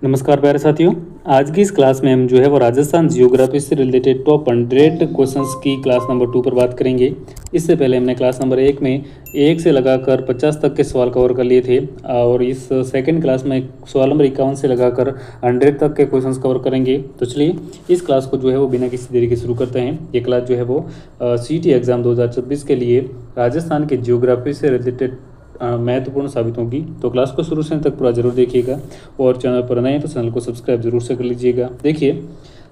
नमस्कार प्यारे साथियों। आज की इस क्लास में हम जो है वो राजस्थान जियोग्राफी से रिलेटेड टॉप 100 क्वेश्चंस की क्लास नंबर 2 पर बात करेंगे। इससे पहले हमने क्लास नंबर 1 में 1 से लगाकर 50 तक के सवाल कवर कर लिए थे और इस सेकंड क्लास में सवाल नंबर 51 से लगाकर 100 तक के क्वेश्चंस कवर करेंगे। तो चलिए इस क्लास को जो है वो बिना किसी देरी के शुरू करते हैं। ये क्लास जो है वो CET एग्ज़ाम 2026 के लिए राजस्थान के जियोग्राफी से रिलेटेड महत्वपूर्ण साबित होगी। तो क्लास को शुरू से अंत तक पूरा जरूर देखिएगा और चैनल पर नए हैं तो चैनल को सब्सक्राइब जरूर से कर लीजिएगा। देखिए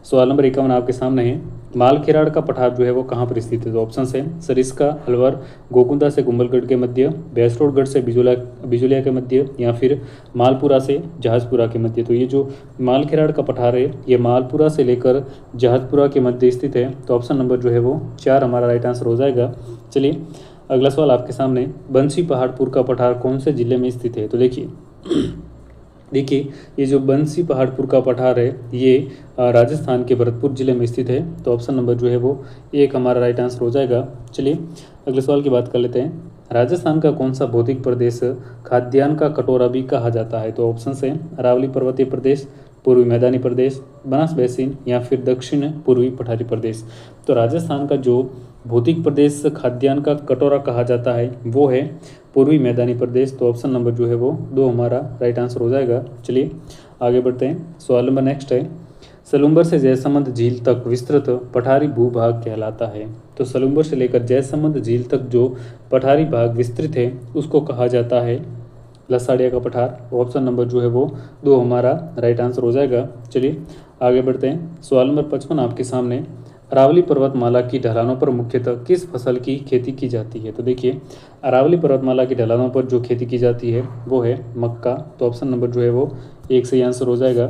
सवाल नंबर 51 आपके सामने है। मालखेराड़ का पठार जो है वो कहाँ पर स्थित है? तो ऑप्शन है सरिस्का, अलवर, गोकुंदा से कुंभलगढ़ के मध्य, भैंसरोडगढ़ से बिजुलिया के मध्य, या फिर मालपुरा से जहाजपुरा के मध्य। तो ये जो मालखेराड़ का पठार है ये मालपुरा से लेकर जहाजपुरा के मध्य स्थित है। तो ऑप्शन नंबर जो है वो 4 हमारा राइट आंसर हो जाएगा। चलिए अगला सवाल आपके सामने, बंसी पहाड़पुर का पठार कौन से जिले में स्थित है? तो देखिए ये जो बंसी पहाड़पुर का पठार है ये राजस्थान के भरतपुर जिले में स्थित है। तो ऑप्शन नंबर जो है वो 1 हमारा राइट आंसर हो जाएगा। चलिए अगले सवाल की बात कर लेते हैं। राजस्थान का कौन सा भौतिक प्रदेश खाद्यान्न का कटोरा भी कहा जाता है? तो ऑप्शन है अरावली पर्वतीय प्रदेश, पूर्वी मैदानी प्रदेश, बनास बेसिन, या फिर दक्षिण पूर्वी पठारी प्रदेश। तो राजस्थान का जो भौतिक प्रदेश खाद्यान्न का कटोरा कहा जाता है वो है पूर्वी मैदानी प्रदेश। तो ऑप्शन नंबर जो है वो 2 हमारा राइट आंसर हो जाएगा। चलिए आगे बढ़ते हैं। सवाल नंबर नेक्स्ट है, सलूम्बर से जयसमंद झील तक विस्तृत पठारी भूभाग कहलाता है। तो सलूम्बर से लेकर जयसमंद झील तक जो पठारी भाग विस्तृत है उसको कहा जाता है लसाड़िया का पठार। ऑप्शन नंबर जो है वो 2 हमारा राइट आंसर हो जाएगा। चलिए आगे बढ़ते हैं। सवाल नंबर 55 आपके सामने, अरावली पर्वतमाला की ढलानों पर मुख्यतः किस फसल की खेती की जाती है? तो देखिए अरावली पर्वतमाला की ढलानों पर जो खेती की जाती है वो है मक्का। तो ऑप्शन नंबर जो है वो 1 सही आंसर हो जाएगा।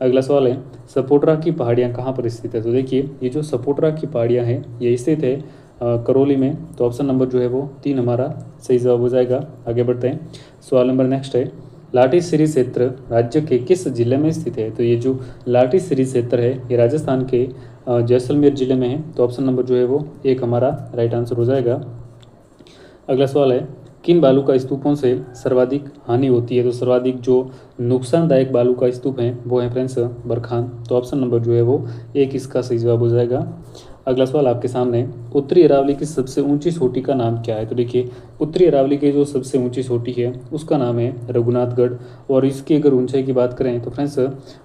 अगला सवाल है, सपोट्रा की पहाड़ियाँ कहाँ पर स्थित है? तो देखिए ये जो सपोट्रा की पहाड़ियाँ हैं ये स्थित है करौली में। तो ऑप्शन नंबर जो है वो 3 हमारा सही जवाब हो जाएगा। आगे बढ़ते हैं। सवाल नंबर नेक्स्ट है, लाटीश्री क्षेत्र राज्य के किस जिले में स्थित है? तो ये जो लाटीश्री क्षेत्र है ये राजस्थान के जैसलमेर जिले में है। तो ऑप्शन नंबर जो है वो 1 हमारा राइट आंसर हो जाएगा। अगला सवाल है, किन बालू का स्तूपों से सर्वाधिक हानि होती है? तो सर्वाधिक जो नुकसानदायक बालू का स्तूप है वो है फ्रेंड्स बरखान। तो ऑप्शन नंबर जो है वो 1 इसका सही जवाब हो जाएगा। अगला सवाल आपके सामने, उत्तरी अरावली की सबसे ऊंची चोटी का नाम क्या है? तो देखिए उत्तरी अरावली की जो सबसे ऊंची चोटी है उसका नाम है रघुनाथगढ़। और इसकी अगर ऊंचाई की बात करें तो फ्रेंड्स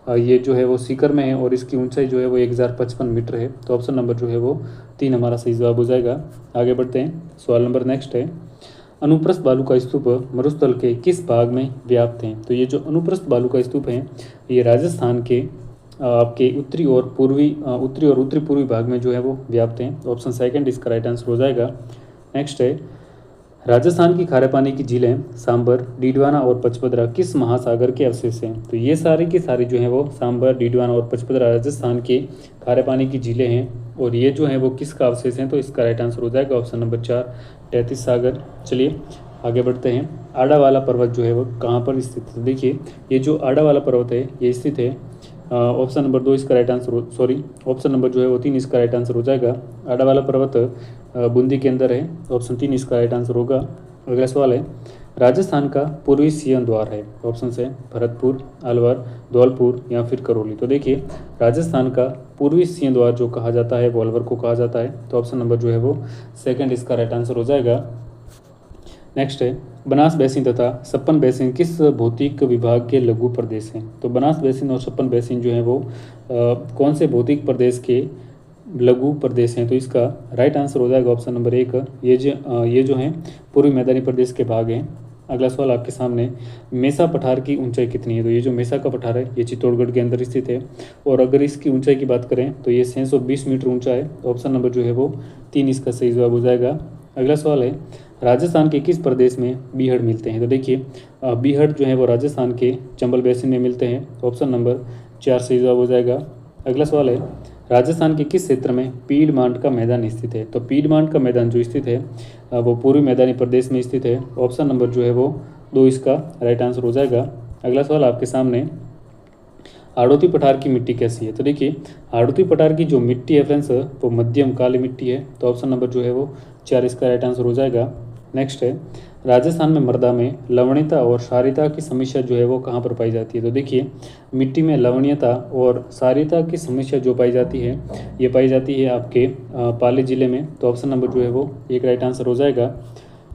ये जो है वो सीकर में है और इसकी ऊंचाई जो है वो 1055 मीटर है। तो ऑप्शन नंबर जो है वो 3 हमारा सही जवाब हो जाएगा। आगे बढ़ते हैं। सवाल नंबर नेक्स्ट है, अनुप्रस्थ बालू का स्तूप मरुस्थल के किस भाग में व्याप्त हैं? तो ये जो अनुप्रस्थ बालू का स्तूप है ये राजस्थान के आपके उत्तरी और उत्तरी पूर्वी भाग में जो है वो व्याप्त हैं। तो ऑप्शन सेकंड इसका राइट आंसर हो जाएगा। नेक्स्ट है, राजस्थान की खारे पानी की झीलें सांबर, डीडवाना और पचपदरा किस महासागर के अवशेष हैं? तो ये सारी की सारी जो है वो सांबर, डीडवाना और पचपदरा राजस्थान के खारे पानी की झीलें हैं और ये जो है वो किसका अवशेष हैं? तो इसका राइट आंसर हो जाएगा ऑप्शन नंबर 4 तैतीस सागर। चलिए आगे बढ़ते हैं। आड़ा वाला पर्वत जो है वो कहाँ पर स्थित है? देखिए ये जो आड़ा वाला पर्वत है ये स्थित है ऑप्शन नंबर 2 इसका राइट आंसर ऑप्शन नंबर जो है वो 3 इसका राइट आंसर हो जाएगा। आड़ा वाला पर्वत बूंदी के अंदर है। ऑप्शन 3 इसका राइट आंसर होगा। अगला सवाल है, राजस्थान का पूर्वी सिंह द्वार है। ऑप्शन है भरतपुर, अलवर, धौलपुर या फिर करौली। तो देखिए राजस्थान का पूर्वी सिंह द्वार जो कहा जाता है वो अलवर को कहा जाता है। तो ऑप्शन नंबर जो है वो सेकंड इसका राइट आंसर हो जाएगा। नेक्स्ट है, बनास बेसिन तथा छप्पन बेसिन किस भौतिक विभाग के लघु प्रदेश हैं? तो बनास बेसिन और छप्पन बेसिन जो है वो कौन से भौतिक प्रदेश के लघु प्रदेश हैं? तो इसका राइट आंसर हो जाएगा ऑप्शन नंबर 1 ये जो हैं पूर्वी मैदानी प्रदेश के भाग हैं। अगला सवाल आपके सामने, मेसा पठार की ऊंचाई कितनी है? तो ये जो मेसा का पठार है ये चित्तौड़गढ़ के अंदर स्थित है और अगर इसकी ऊंचाई की बात करें तो ये 620 मीटर ऊंचा है। ऑप्शन नंबर जो है वो 3 इसका सही जवाब हो जाएगा। अगला सवाल है, राजस्थान के किस प्रदेश में बीहड़ मिलते हैं? तो देखिए बीहड़ जो है वो राजस्थान के चंबल बेसिन में मिलते हैं। ऑप्शन नंबर 4 सही जवाब हो जाएगा। अगला सवाल है, राजस्थान के किस क्षेत्र में पीडमांट का मैदान स्थित है? तो पीडमांट का मैदान जो स्थित है वो पूर्वी मैदानी प्रदेश में स्थित है। ऑप्शन नंबर जो है वो 2 इसका राइट आंसर हो जाएगा। अगला सवाल आपके सामने, हाड़ौती पठार की मिट्टी कैसी है? तो देखिए हाड़ौती पठार की जो मिट्टी है फ्रेंड्स वो मध्यम काली मिट्टी है। तो ऑप्शन नंबर जो है वो 4 इसका राइट आंसर हो जाएगा। नेक्स्ट है, राजस्थान में मृदा में लवणीयता और क्षारीयता की समस्या जो है वो कहाँ पर पाई जाती है? तो देखिए, मिट्टी में लवणीयता और क्षारीयता की समस्या जो पाई जाती है, ये पाई जाती है आपके पाली जिले में। तो ऑप्शन नंबर जो है वो एक राइट आंसर हो जाएगा।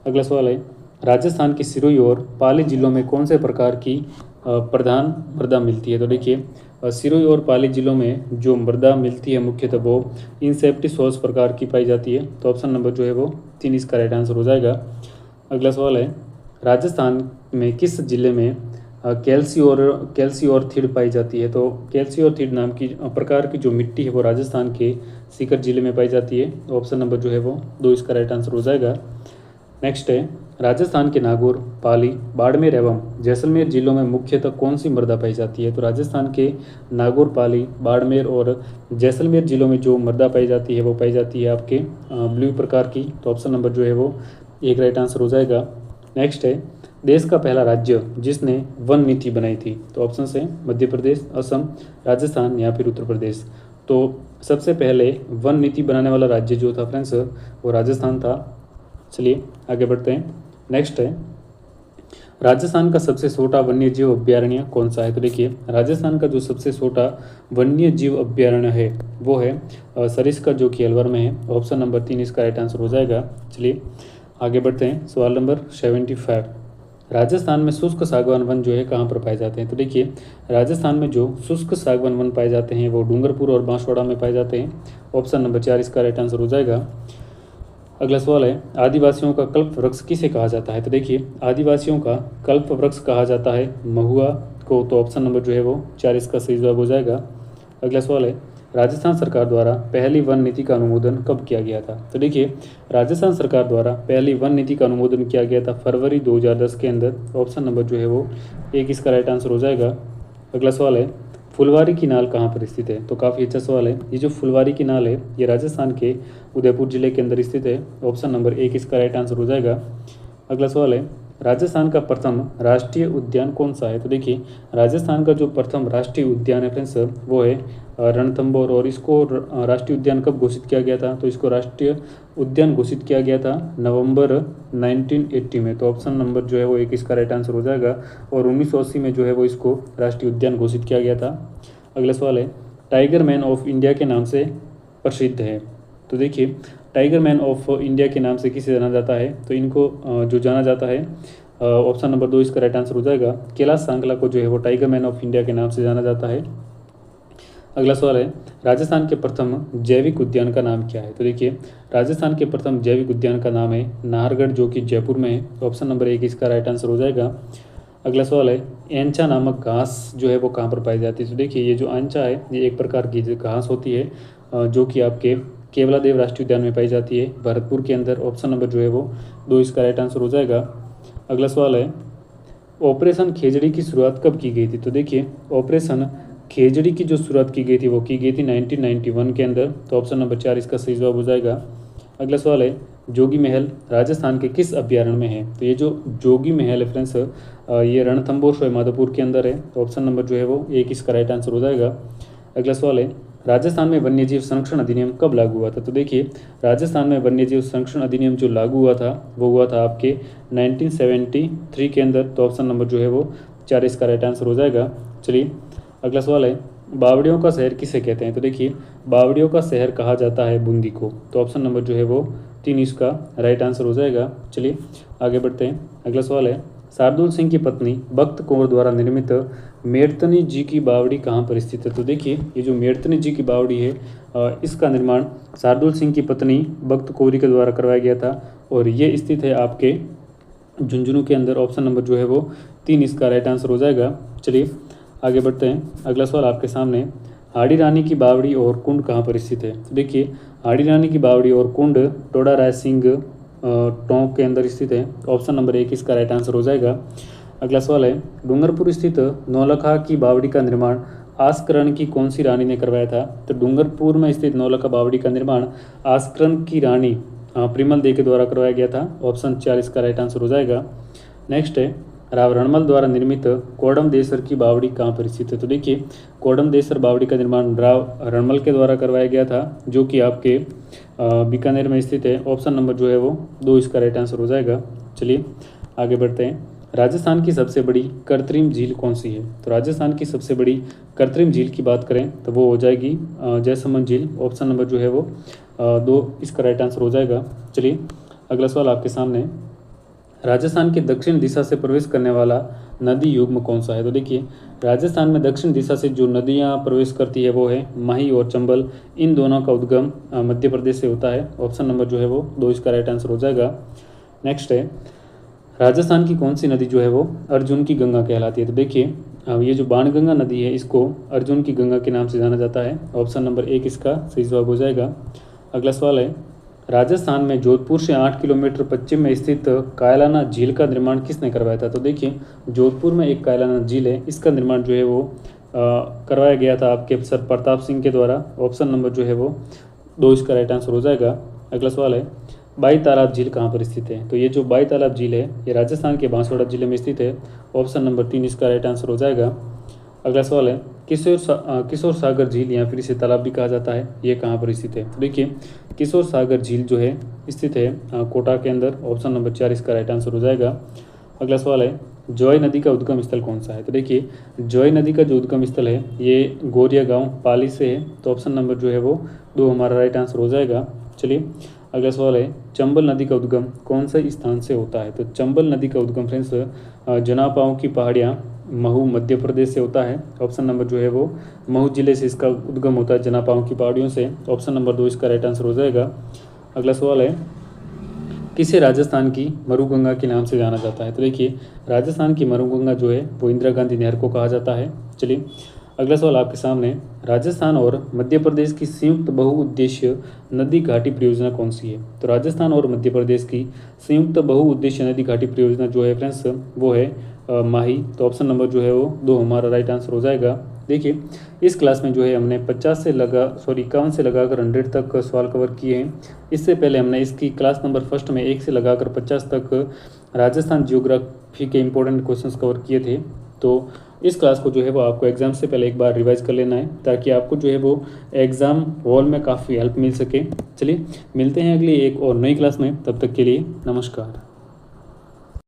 अगला सवाल है, राजस्थान के सिरोही और पाली जिलों में कौन से प्रकार की प्रधान मृदा मिलती है? तो देखिए, सिरोही और पाली जिलों में जो मृदा मिलती है मुख्यतः वो इनसेप्टिसोस प्रकार की पाई जाती है। तो ऑप्शन नंबर जो है वो 3 इसका राइट आंसर हो जाएगा। अगला सवाल है, राजस्थान में किस जिले में कैल्सी और थीड पाई जाती है? तो कैल्सी और थीड नाम की प्रकार की जो मिट्टी है वो राजस्थान के सीकर जिले में पाई जाती है। ऑप्शन नंबर जो है वो 2 इसका राइट आंसर हो जाएगा। नेक्स्ट है, राजस्थान के नागौर, पाली, बाड़मेर एवं जैसलमेर जिलों में मुख्यतः कौन सी मृदा पाई जाती है? तो राजस्थान के नागौर, पाली, बाड़मेर और जैसलमेर जिलों में जो मृदा पाई जाती है वो पाई जाती है आपके ब्लू प्रकार की। तो ऑप्शन नंबर जो है वो एक राइट आंसर हो जाएगा। नेक्स्ट है, देश का पहला राज्य जिसने वन नीति बनाई थी? तो ऑप्शन है मध्य प्रदेश, असम, राजस्थान या फिर उत्तर प्रदेश। तो सबसे पहले वन नीति बनाने वाला राज्य जो था फ्रेंड्स वो राजस्थान था। चलिए आगे बढ़ते हैं। नेक्स्ट है, राजस्थान का सबसे छोटा वन्य जीव अभ्यारण्य कौन सा है? तो देखिए, राजस्थान का जो सबसे छोटा वन्य जीव अभ्यारण्य है वो है सरिस्का, जो कि अलवर में है। ऑप्शन नंबर 3 इसका राइट आंसर हो जाएगा। चलिए आगे बढ़ते हैं। सवाल नंबर 75, राजस्थान में शुष्क सागवान वन जो है कहाँ पर पाए जाते हैं? तो देखिए, राजस्थान में जो शुष्क सागवान वन पाए जाते हैं वो डूंगरपुर और बांसवाड़ा में पाए जाते हैं। ऑप्शन नंबर 4 इसका राइट आंसर हो जाएगा। अगला सवाल है, आदिवासियों का कल्प वृक्ष किसे कहा जाता है? तो देखिए, आदिवासियों का कल्प वृक्ष कहा जाता है महुआ को। तो ऑप्शन नंबर जो है वो 4 इसका सही जवाब हो जाएगा। अगला सवाल है, राजस्थान सरकार द्वारा पहली वन नीति का अनुमोदन कब किया गया था? तो देखिए, राजस्थान सरकार द्वारा पहली वन नीति का अनुमोदन किया गया था फरवरी 2010 के अंदर। ऑप्शन नंबर जो है वो 1 इसका राइट आंसर हो जाएगा। अगला सवाल है, फुलवारी की नाल कहाँ पर स्थित है? तो काफ़ी अच्छा सवाल है। ये जो फुलवारी की नाल है ये राजस्थान के उदयपुर जिले के अंदर स्थित है। ऑप्शन नंबर 1 इसका राइट आंसर हो जाएगा। अगला सवाल है, राजस्थान का प्रथम राष्ट्रीय उद्यान कौन सा है? तो देखिए, राजस्थान का जो प्रथम राष्ट्रीय उद्यान है फ्रेंड्स वो है रणथंभौर। और इसको राष्ट्रीय उद्यान कब घोषित किया गया था? तो इसको राष्ट्रीय उद्यान घोषित किया गया था नवंबर 1980 में। तो ऑप्शन नंबर जो है वो 1 इसका राइट आंसर हो जाएगा। और 1980 में जो है वो इसको राष्ट्रीय उद्यान घोषित किया गया था। अगला सवाल है, टाइगर मैन ऑफ इंडिया के नाम से प्रसिद्ध है? तो देखिए, टाइगर मैन ऑफ इंडिया के नाम से किसे जाना जाता है? तो इनको जो जाना जाता है, ऑप्शन नंबर 2 इसका राइट आंसर हो जाएगा। कैलाश सांकला को जो है वो टाइगर मैन ऑफ इंडिया के नाम से जाना जाता है। अगला सवाल है, राजस्थान के प्रथम जैविक उद्यान का नाम क्या है? तो देखिए, राजस्थान के प्रथम जैविक उद्यान का नाम है नाहरगढ़, जो कि जयपुर में है। ऑप्शन नंबर 1 इसका राइट आंसर हो जाएगा। अगला सवाल है, एंचा नामक घास जो है वो कहाँ पर पाई जाती है? तो देखिए, ये जो एंचा है ये एक प्रकार की घास होती है जो कि आपके केवलादेव राष्ट्रीय उद्यान में पाई जाती है भरतपुर के अंदर। ऑप्शन नंबर जो है वो 2 इसका राइट आंसर हो जाएगा। अगला सवाल है, ऑपरेशन खेजड़ी की शुरुआत कब की गई थी? तो देखिए, ऑपरेशन खेजड़ी की जो शुरुआत की गई थी वो की गई थी 1991 के अंदर। तो ऑप्शन नंबर 4 इसका सही जवाब हो जाएगा। अगला सवाल है, जोगी महल राजस्थान के किस अभ्यारण्य में है? तो ये जो जोगी महल है फ्रेंड्स ये रणथंभौर सवाई माधोपुर के अंदर है। तो ऑप्शन नंबर जो है वो 1 इसका राइट आंसर हो जाएगा। अगला सवाल है, राजस्थान में वन्यजीव संरक्षण अधिनियम कब लागू हुआ था? तो देखिए, राजस्थान में वन्यजीव संरक्षण अधिनियम जो लागू हुआ था वो हुआ था आपके 1973 के अंदर। तो ऑप्शन नंबर जो है वो 4 इसका राइट आंसर हो जाएगा। चलिए अगला सवाल है, बावड़ियों का शहर किसे कहते हैं? तो देखिए, बावड़ियों का शहर कहा जाता है बूंदी को। तो ऑप्शन नंबर जो है वो 3 इसका राइट आंसर हो जाएगा। चलिए आगे बढ़ते हैं। अगला सवाल है, शार्दुल सिंह की पत्नी बख्त कौर द्वारा निर्मित मेड़तनी जी की बावड़ी कहाँ पर स्थित है? तो देखिए, ये जो मेड़तनी जी की बावड़ी है इसका निर्माण शार्दुल सिंह की पत्नी बख्त कौरी के द्वारा करवाया गया था और ये स्थित है आपके झुंझुनू के अंदर। ऑप्शन नंबर जो है वो 3 इसका राइट आंसर हो जाएगा। चलिए आगे बढ़ते हैं। अगला सवाल आपके सामने, हाड़ी रानी की बावड़ी और कुंड कहाँ पर स्थित है? तो देखिए, हाड़ी रानी की बावड़ी और कुंड टोडा राय सिंह टोंक के अंदर स्थित है। ऑप्शन नंबर 1 इसका राइट आंसर हो जाएगा। अगला सवाल है, डूंगरपुर स्थित नौलखा की बावड़ी का निर्माण आस्करण की कौन सी रानी ने करवाया था? तो डूंगरपुर में स्थित नौलखा बावड़ी का निर्माण आस्करण की रानी प्रिमल दे के द्वारा करवाया गया था। ऑप्शन 4 इसका राइट आंसर हो जाएगा। नेक्स्ट है, राव रणमल द्वारा निर्मित कोडमदेसर की बावड़ी कहाँ पर स्थित है? तो देखिए, कोडमदेसर बावड़ी का निर्माण राव रणमल के द्वारा करवाया गया था जो कि आपके बीकानेर में स्थित है। ऑप्शन नंबर जो है वो 2 इसका राइट आंसर हो जाएगा। चलिए आगे बढ़ते हैं। राजस्थान की सबसे बड़ी कृत्रिम झील कौन सी है? तो राजस्थान की सबसे बड़ी कृत्रिम झील की बात करें तो वो हो जाएगी जयसमंद झील। ऑप्शन नंबर जो है वो 2 इसका राइट आंसर हो जाएगा। चलिए अगला सवाल आपके सामने। राजस्थान के दक्षिण दिशा से प्रवेश करने वाला नदी युग्म कौन सा है? तो देखिए राजस्थान में दक्षिण दिशा से जो नदियां प्रवेश करती है वो है माही और चंबल। इन दोनों का उद्गम मध्य प्रदेश से होता है। ऑप्शन नंबर जो है वो 2 इसका राइट आंसर हो जाएगा। नेक्स्ट है, राजस्थान की कौन सी नदी जो है वो अर्जुन की गंगा कहलाती है? तो देखिए ये जो बाणगंगा नदी है इसको अर्जुन की गंगा के नाम से जाना जाता है। ऑप्शन नंबर 1 इसका सही जवाब हो जाएगा। अगला सवाल है, राजस्थान में जोधपुर से 8 किलोमीटर पश्चिम में स्थित कायलाना झील का निर्माण किसने करवाया था? तो देखिए जोधपुर में एक कायलाना झील है, इसका निर्माण जो है वो करवाया गया था आपके सर प्रताप सिंह के द्वारा। ऑप्शन नंबर जो है वो 2 इसका राइट आंसर हो जाएगा। अगला सवाल है, बाई तालाब झील कहाँ पर स्थित है? तो ये जो बाई तालाब झील है ये राजस्थान के बांसवाड़ा जिले में स्थित है। ऑप्शन नंबर 3 इसका राइट आंसर हो जाएगा। अगला सवाल है, किशोर सागर झील या फिर इसे तालाब भी कहा जाता है, ये कहाँ पर स्थित है? तो देखिए किशोर सागर झील जो है स्थित है कोटा के अंदर। ऑप्शन नंबर 4 इसका राइट आंसर हो जाएगा। अगला सवाल है, जोय नदी का उद्गम स्थल कौन सा है? तो देखिए जोय नदी का जो उद्गम स्थल है ये गोरिया गांव पाली से है। तो ऑप्शन नंबर जो है वो 2 हमारा राइट आंसर हो जाएगा। चलिए अगला सवाल है, चंबल नदी का उद्गम कौन से स्थान से होता है? तो चंबल नदी का उद्गम फ्रेंड्स जनापाओं की पहाड़ियाँ महू मध्य प्रदेश से होता है। ऑप्शन नंबर जो है वो महू जिले से इसका उद्गम होता है जनापाओं की पहाड़ियों से। ऑप्शन नंबर 2 इसका राइट आंसर हो जाएगा। अगला सवाल है, किसे राजस्थान की मरुगंगा के नाम से जाना जाता है? तो देखिए राजस्थान की मरुगंगा जो है वो इंदिरा गांधी नहर को कहा जाता है। चलिए अगला सवाल आपके सामने, राजस्थान और मध्य प्रदेश की संयुक्त बहुउद्देश्य नदी घाटी परियोजना कौन सी है? तो राजस्थान और मध्य प्रदेश की संयुक्त बहुउद्देश्य नदी घाटी परियोजना जो है फ्रेंड्स वो है माही। तो ऑप्शन नंबर जो है वो 2 हमारा राइट आंसर हो जाएगा। देखिए इस क्लास में जो है हमने 51 से लगाकर 100 तक सवाल कवर किए हैं। इससे पहले हमने इसकी क्लास नंबर फर्स्ट में 1 से लगाकर 50 तक राजस्थान जियोग्राफी के इंपॉर्टेंट क्वेश्चंस कवर किए थे। तो इस क्लास को जो है वो आपको एग्ज़ाम से पहले एक बार रिवाइज कर लेना है ताकि आपको जो है वो एग्ज़ाम हॉल में काफ़ी हेल्प मिल सके। चलिए मिलते हैं अगली एक और नई क्लास में, तब तक के लिए नमस्कार।